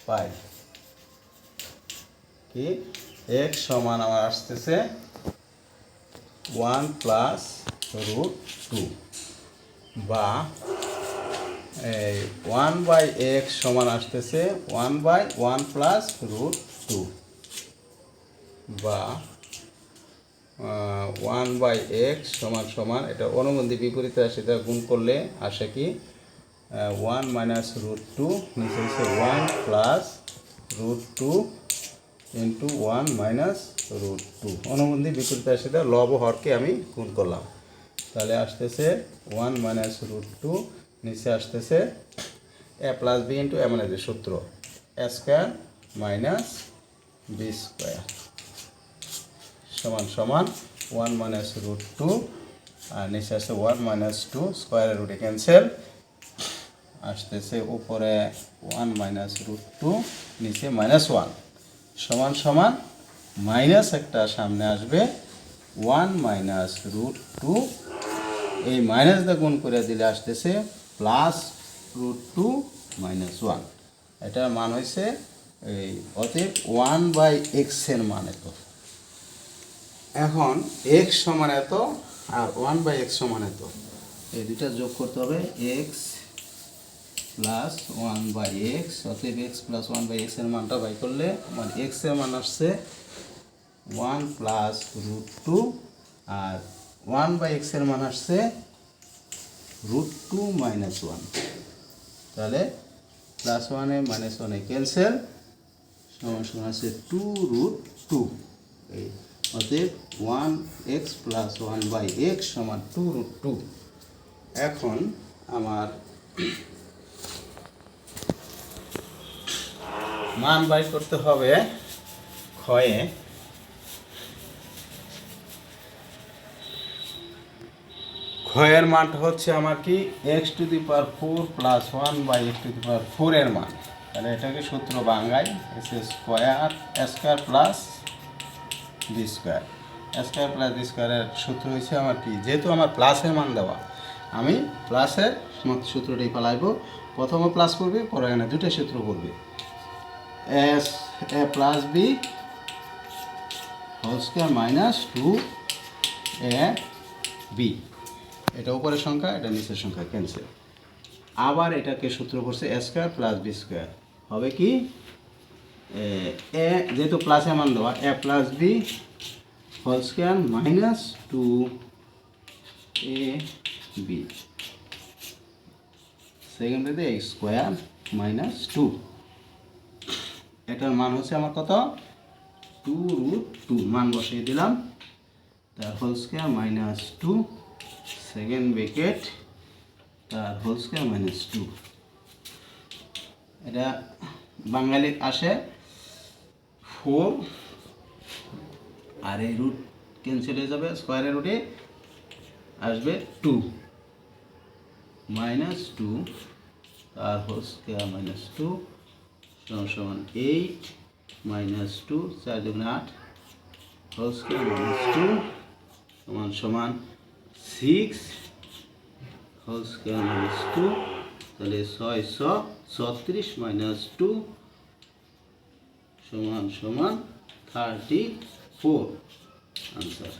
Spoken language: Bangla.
5 কি x সমান আমার আসতেছে 1 প্লাস রুট 2 বা 1/x সমান আসতেছে 1/1 প্লাস রুট 2 বা 1/x সমান সমান এটা অনুবন্ধী বিপরীতে আসে, এটা গুণ করলে আসে কি 1 মাইনাস রুট 2 নিচে হচ্ছে 1 plus root 2 into 1 minus root 2। অনুবন্ধী বিপরীতে আসে এটা লব হরকে আমি গুণ করলাম, তাহলে আসতেছে 1 মাইনাস রুট 2 নিচে আসতেছে a plus B into A মানে যে সূত্র a square minus B square সমান সমান 1 মাইনাস রুট 2 আর নিচে আসছে 1 মাইনাস 2 স্কোয়ারের রুটে ক্যান্সেল, আসতেছে উপরে 1 মাইনাস রুট 2 নিচে মাইনাস 1 সমান সমান মাইনাস একটা সামনে আসবে 1 মাইনাস রুট 2, এই মাইনাস দিয়ে গুণ করে দিলে আসতেছে প্লাস রুট 2 মাইনাস 1। এটার মান হয়েছে এই অতএব 1/x এর মান এত। এখন x সমান এত আর 1/x সমান এত, এই দুটা যোগ করতে হবে x প্লাস 1/x, অতএব x প্লাস 1/x এর মানটা বাই করলে মানে x এর মান আসছে 1 প্লাস রুট 2 আর 1/x এর মান আসছে রুট 2 মাইনাস 1। তাহলে প্লাস 1 এ মাইনাস 1 এ ক্যান্সেল, সমান সমান আছে 2 রুট 2। এই অতএব 1x প্লাস 1/x সমান 2 রুট 2। এখন আমার মান বাই করতে হবে ক্ষয়ে। ক্ষয়ের মানটা হচ্ছে আমার কি x⁴ প্লাস 1/x⁴ এর মান। তাহলে এটাকে সূত্র বাংলায় s square square plus B square, square plus B স্কোয়ারের সূত্র হয়েছে আমার কি, যেহেতু আমার প্লাসের মান দেওয়া আমি প্লাসের সূত্রটাই পালাইব। প্রথমে প্লাস করবে, পরে এখানে দুটো সূত্র করবে S A plus B whole square minus 2ab, এটা উপরের সংখ্যা এটা নিচের সংখ্যা ক্যান্সেল। আবার এটাকে সূত্র করছে A square plus B square, হবে কি এ যেহেতু প্লাসের মান দেওয়া A plus B whole square minus 2ab, সেকেন্ডে এ স্কোয়ার মাইনাস 2, এটার মান হচ্ছে আমার কত 2 রুট 2, মান বসিয়ে দিলাম। তার whole square minus 2 second bracket তার হোল স্কোয়ার মাইনাস 2, এটা বাঙালি আসে 4 আর এই রুট ক্যান্সেল হয়ে যাবে, স্কোয়ারের রুটে আসবে 2 মাইনাস 2 তার হোল স্কোয়ার মাইনাস 2 সমান 8 মাইনাস 2 4 2 8 হোল স্কোয়ার মাইনাস 2 সমান সমান 6 হোল স্কোয়ার মাইনাস 2, তাহলে 636 মাইনাস 2 সমান সমান 34 আনসার।